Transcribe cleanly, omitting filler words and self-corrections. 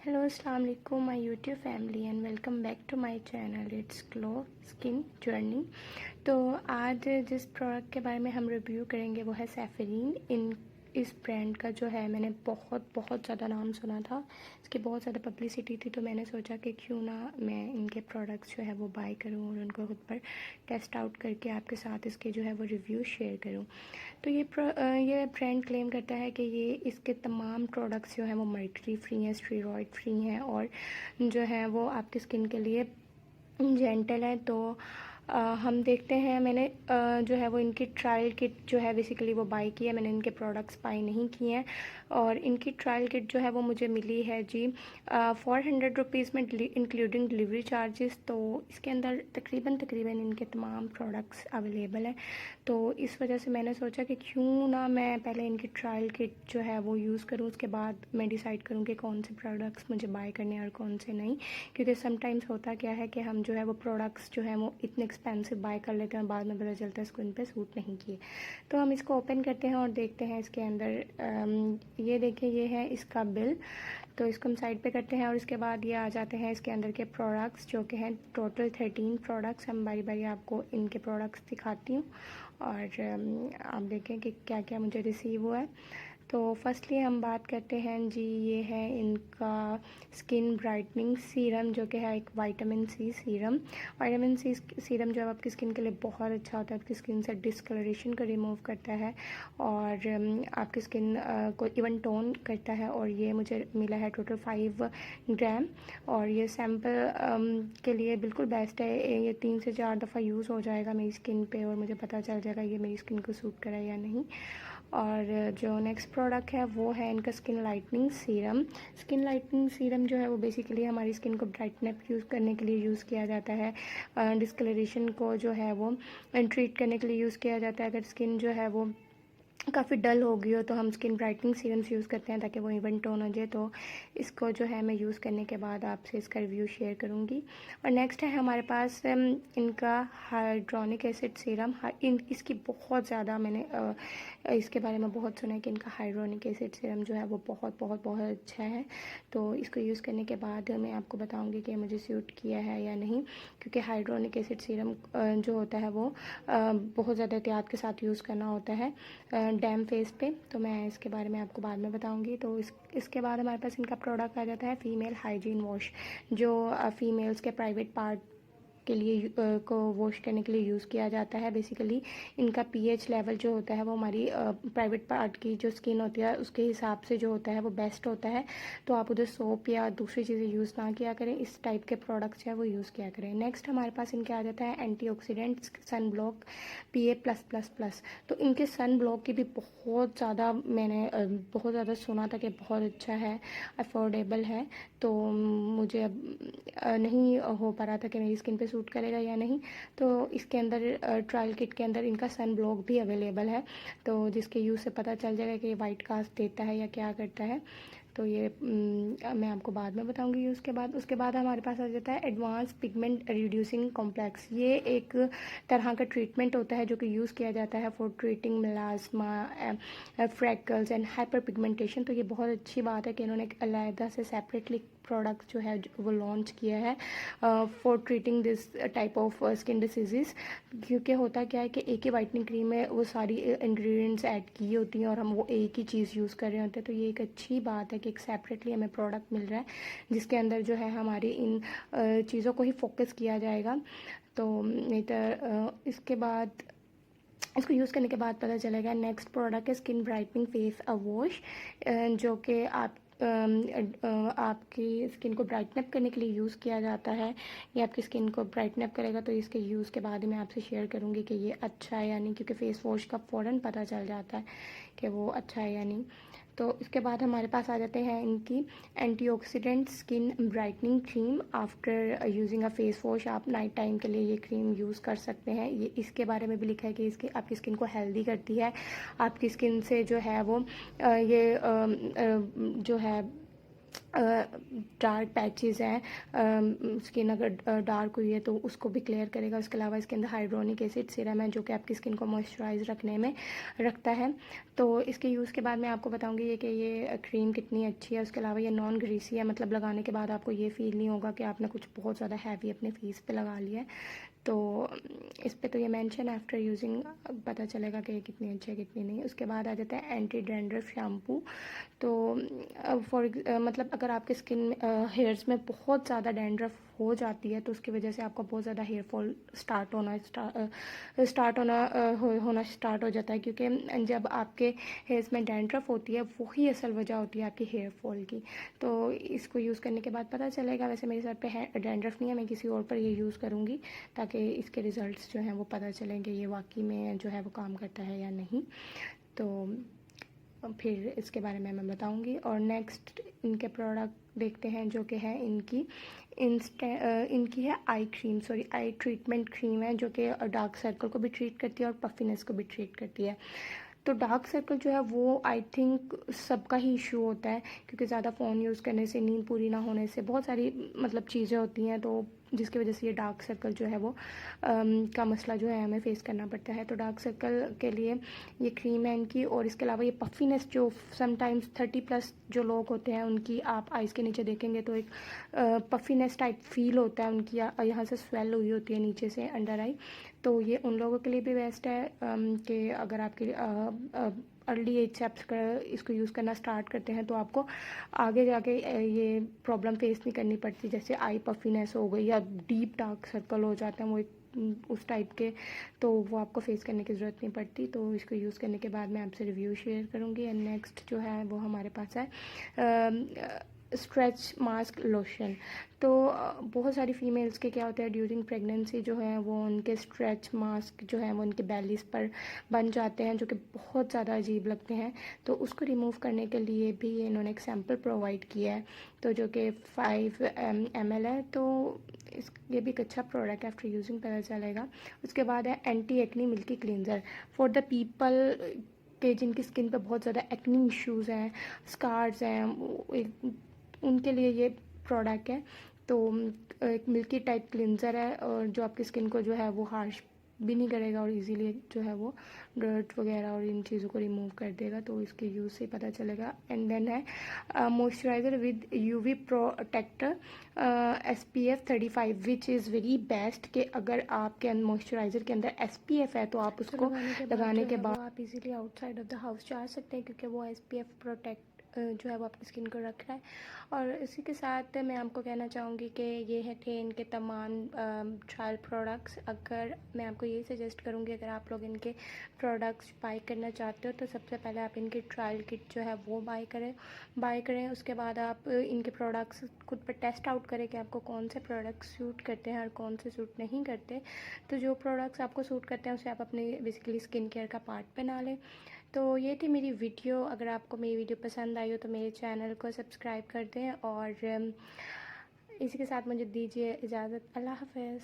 Hello अस्सलाम वालेकुम my YouTube family and welcome back to my channel it's glow skin journey. तो आज जिस प्रोडक्ट के बारे में हम रिव्यू करेंगे वो है सैफरीन। इस ब्रांड का जो है मैंने बहुत ज़्यादा नाम सुना था, इसकी बहुत ज़्यादा पब्लिसिटी थी, तो मैंने सोचा कि क्यों ना मैं इनके प्रोडक्ट्स जो है वो बाय करूं और उनको खुद पर टेस्ट आउट करके आपके साथ इसके जो है वो रिव्यू शेयर करूं। तो ये ब्रांड क्लेम करता है कि ये इसके तमाम प्रोडक्ट्स जो हैं वो मर्करी फ्री हैं, स्टेरॉयड फ्री हैं और जो है वो आपकी स्किन के लिए जेंटल है। तो हम देखते हैं, मैंने जो है वो इनकी ट्रायल किट जो है बेसिकली वो बाई की है, मैंने इनके प्रोडक्ट्स बाई नहीं किए हैं। और इनकी ट्रायल किट जो है वो मुझे मिली है जी 400 रुपीज़ में इंक्लूडिंग डिलीवरी चार्जेस। तो इसके अंदर तकरीबन इनके तमाम प्रोडक्ट्स अवेलेबल हैं। तो इस वजह से मैंने सोचा कि क्यों ना मैं पहले इनकी ट्रायल किट जो है वो यूज़ करूँ, उसके बाद मैं डिसाइड करूँ कि कौन से प्रोडक्ट्स मुझे बाय करने हैं और कौन से नहीं। क्योंकि समटाइम्स होता क्या है कि हम जो है वो प्रोडक्ट्स जो हैं वो इतने एक्सपेंसिव बाय कर लेते हैं, बाद में पता चलता है स्किन पे सूट नहीं किए। तो हम इसको ओपन करते हैं और देखते हैं इसके अंदर। ये देखिए, ये है इसका बिल। तो इसको हम साइड पे करते हैं और इसके बाद ये आ जाते हैं इसके अंदर के प्रोडक्ट्स, जो कि हैं टोटल 13 प्रोडक्ट्स। हम बारी बारी आपको इनके प्रोडक्ट्स दिखाती हूँ और आप देखें कि क्या क्या मुझे रिसीव हुआ है। तो फर्स्टली हम बात करते हैं जी, ये है इनका स्किन ब्राइटनिंग सीरम, जो कि है एक vitamin C serum. Vitamin C serum जो है आपकी स्किन के लिए बहुत अच्छा होता है, आपकी स्किन से डिस्कलरेशन को रिमूव करता है और आपकी स्किन को इवन टोन करता है। और ये मुझे मिला है टोटल 5 ग्राम और ये सैम्पल के लिए बिल्कुल बेस्ट है। ये 3 से 4 दफ़ा यूज़ हो जाएगा मेरी स्किन पे और मुझे पता चल जाएगा ये मेरी स्किन को सूट करे या नहीं। और जो नेक्स्ट प्रोडक्ट है वो है इनका skin lightening serum. Skin lightening serum जो है वो बेसिकली हमारी स्किन को ब्राइटनेस यूज़ करने के लिए यूज़ किया जाता है, डिस्कलरेशन को जो है वो ट्रीट करने के लिए यूज़ किया जाता है। अगर स्किन जो है वो काफ़ी डल हो गई हो तो हम स्किन ब्राइटनिंग सीरम्स यूज़ करते हैं ताकि वो इवन टोन हो जाए। तो इसको जो है मैं यूज़ करने के बाद आपसे इसका रिव्यू शेयर करूँगी। और नेक्स्ट है हमारे पास इनका हाइड्रोनिक एसिड सीरम। इसकी बहुत ज़्यादा मैंने इसके बारे में बहुत सुना है कि इनका हाइड्रोनिक एसिड सीरम जो है वो बहुत अच्छा है। तो इसको यूज़ करने के बाद मैं आपको बताऊँगी कि मुझे सूट किया है या नहीं, क्योंकि हाइड्रोनिक एसिड सीरम जो होता है वो बहुत ज़्यादा एहतियात के साथ यूज़ करना होता है डैम फेस पे। तो मैं इसके बारे में आपको बाद में बताऊंगी। तो इसके बाद हमारे पास इनका प्रोडक्ट आ जाता है फीमेल हाइजीन वॉश, जो फीमेल्स के प्राइवेट पार्ट के लिए को वॉश करने के लिए यूज़ किया जाता है। बेसिकली इनका पीएच लेवल जो होता है वो हमारी प्राइवेट पार्ट की जो स्किन होती है उसके हिसाब से जो होता है वो बेस्ट होता है। तो आप उधर सोप या दूसरी चीज़ें यूज़ ना किया करें, इस टाइप के प्रोडक्ट्स है वो यूज़ किया करें। नेक्स्ट हमारे पास इनके आ जाता है एंटीऑक्सीडेंट सन ब्लॉक PA+++। तो इनके सन ब्लॉक की भी बहुत ज़्यादा मैंने बहुत ज़्यादा सुना था कि बहुत अच्छा है, अफोर्डेबल है। तो मुझे अब नहीं हो पा रहा था कि मेरी स्किन पे सूट करेगा या नहीं। तो इसके अंदर ट्रायल किट के अंदर इनका सन ब्लॉक भी अवेलेबल है, तो जिसके यूज़ से पता चल जाएगा कि ये वाइट कास्ट देता है या क्या करता है। तो ये मैं आपको बाद में बताऊंगी यूज़ के बाद। उसके बाद हमारे पास आ जाता है एडवांस पिगमेंट रिड्यूसिंग कॉम्प्लेक्स। ये एक तरह का ट्रीटमेंट होता है जो कि यूज़ किया जाता है for treating melasma, freckles and hyper pigmentation. तो ये बहुत अच्छी बात है कि इन्होंने एक अलग से सेपरेटली प्रोडक्ट जो है वो लॉन्च किया है for treating this type of skin disease. क्योंकि होता क्या है कि एक ही वाइटनिंग क्रीम में वो सारी इंग्रेडिएंट्स ऐड की होती हैं और हम वो एक ही चीज़ यूज़ कर रहे होते हैं। तो ये एक अच्छी बात है कि एक सेपरेटली हमें प्रोडक्ट मिल रहा है जिसके अंदर जो है हमारी इन चीज़ों को ही फोकस किया जाएगा। तो नहीं तो इसके बाद इसको यूज़ करने के बाद पता चलेगा। नेक्स्ट प्रोडक्ट है स्किन ब्राइटनिंग फेस वॉश, जो कि आपकी स्किन को ब्राइटन अप करने के लिए यूज़ किया जाता है। ये आपकी स्किन को ब्राइटन अप करेगा। तो इसके यूज़ के बाद मैं आपसे शेयर करूँगी कि ये अच्छा है या नहीं, क्योंकि फेस वॉश का फ़ौरन पता चल जाता है कि वो अच्छा है या नहीं। तो इसके बाद हमारे पास आ जाते हैं इनकी antioxidant skin brightening cream. After using a face wash आप नाइट टाइम के लिए ये क्रीम यूज़ कर सकते हैं। ये इसके बारे में भी लिखा है कि इसके आपकी स्किन को हेल्दी करती है, आपकी स्किन से जो है वो ये जो है डार्क पैचेस हैं, स्किन अगर डार्क हुई है तो उसको भी क्लियर करेगा। उसके अलावा इसके अंदर हाइड्रोनिक एसिड सीरम है जो कि आपकी स्किन को मॉइस्चराइज रखने में रखता है। तो इसके यूज़ के बाद मैं आपको बताऊंगी कि ये क्रीम कितनी अच्छी है। उसके अलावा ये नॉन ग्रीसी है, मतलब लगाने के बाद आपको ये फील नहीं होगा कि आपने कुछ बहुत ज़्यादा हैवी अपने फेस पे लगा लिया है। तो इस पे तो ये मेंशन आफ्टर यूजिंग पता चलेगा कि ये कितनी अच्छी है कितनी नहीं। उसके बाद आ जाता है एंटी डैंड्रफ शैम्पू। तो मतलब अगर आपके स्किन हेयर्स में बहुत ज़्यादा डैंड्रफ हो जाती है तो उसकी वजह से आपका बहुत ज़्यादा हेयर फॉल होना स्टार्ट हो जाता है, क्योंकि जब आपके हेयर्स में डैंड्रफ होती है वही असल वजह होती है आपकी हेयर फॉल की। तो इसको यूज़ करने के बाद पता चलेगा। वैसे मेरे सर पे डैंड्रफ नहीं है, मैं किसी और पर ये यूज़ करूँगी ताकि इसके रिज़ल्ट्स जो हैं वो पता चलेंगे ये वाकई में जो है वो काम करता है या नहीं। तो फिर इसके बारे में मैं बताऊंगी। और नेक्स्ट इनके प्रोडक्ट देखते हैं जो कि है इनकी है आई ट्रीटमेंट क्रीम है जो कि डार्क सर्कल को भी ट्रीट करती है और पफिनेस को भी ट्रीट करती है। तो डार्क सर्कल जो है वो आई थिंक सबका ही इशू होता है, क्योंकि ज़्यादा फ़ोन यूज़ करने से, नींद पूरी ना होने से बहुत सारी मतलब चीज़ें होती हैं, तो जिसकी वजह से ये डार्क सर्कल जो है वो का मसला जो है हमें फेस करना पड़ता है। तो डार्क सर्कल के लिए ये क्रीम है इनकी। और इसके अलावा ये पफीनेस जो समटाइम्स 30+ जो लोग होते हैं उनकी आप आइज़ के नीचे देखेंगे तो एक पफीनेस टाइप फील होता है उनकी, यहाँ से स्वेल हुई होती है नीचे से अंडर आई। तो ये उन लोगों के लिए भी बेस्ट है कि अगर आपके अर्ली एज से आप इसको यूज़ करना स्टार्ट करते हैं तो आपको आगे जाके ये प्रॉब्लम फेस नहीं करनी पड़ती, जैसे आई पफीनेस हो गई या डीप डार्क सर्कल हो जाते हैं वो एक उस टाइप के, तो वो आपको फेस करने की ज़रूरत नहीं पड़ती। तो इसको यूज़ करने के बाद मैं आपसे रिव्यू शेयर करूँगी। एंड नेक्स्ट जो है वो हमारे पास है स्ट्रेच मास्क लोशन। तो बहुत सारी फीमेल्स के क्या होता है ड्यूरिंग प्रेगनेंसी जो है वो उनके स्ट्रेच मास्क जो है वो उनके बेलीज पर बन जाते हैं जो कि बहुत ज़्यादा अजीब लगते हैं। तो उसको रिमूव करने के लिए भी इन्होंने एक सैम्पल प्रोवाइड किया है, तो जो कि 5 ml है। तो ये भी एक अच्छा प्रोडक्ट है, आफ्टर यूजिंग पता चलेगा। उसके बाद है anti acne milky cleanser for the people के जिनकी स्किन पे बहुत ज़्यादा एक्नी इश्यूज़ हैं, स्कार्स हैं, उनके लिए ये प्रोडक्ट है। तो एक मिल्की टाइप क्लिनज़र है और जो आपकी स्किन को जो है वो हार्श भी नहीं करेगा और इजीली जो है वो डर्ट वगैरह और इन चीज़ों को रिमूव कर देगा। तो इसके यूज़ से पता चलेगा। एंड देन है moisturiser with UV protector SPF 35 which is very best, कि अगर आपके मॉइस्चराइज़र के अंदर SPF है तो आप उसको लगाने के बाद आप easily outside of the house जा सकते हैं, क्योंकि वो SPF प्रोटेक्ट जो है वो आपकी स्किन को रख रहा है। और इसी के साथ मैं आपको कहना चाहूँगी कि ये है थे इनके तमाम ट्रायल प्रोडक्ट्स। अगर मैं आपको यही सजेस्ट करूँगी अगर आप लोग इनके प्रोडक्ट्स बाय करना चाहते हो तो सबसे पहले आप इनकी ट्रायल किट जो है वो बाय करें। उसके बाद आप इनके प्रोडक्ट्स खुद पर टेस्ट आउट करें कि आपको कौन से प्रोडक्ट्स सूट करते हैं और कौन से सूट नहीं करते। तो जो प्रोडक्ट्स आपको सूट करते हैं उसे आप अपने बेसिकली स्किन केयर का पार्ट बना लें। तो ये थी मेरी वीडियो। अगर आपको मेरी वीडियो पसंद आई हो तो मेरे चैनल को सब्सक्राइब कर दें और इसी के साथ मुझे दीजिए इजाज़त। अल्लाह हाफ़िज़।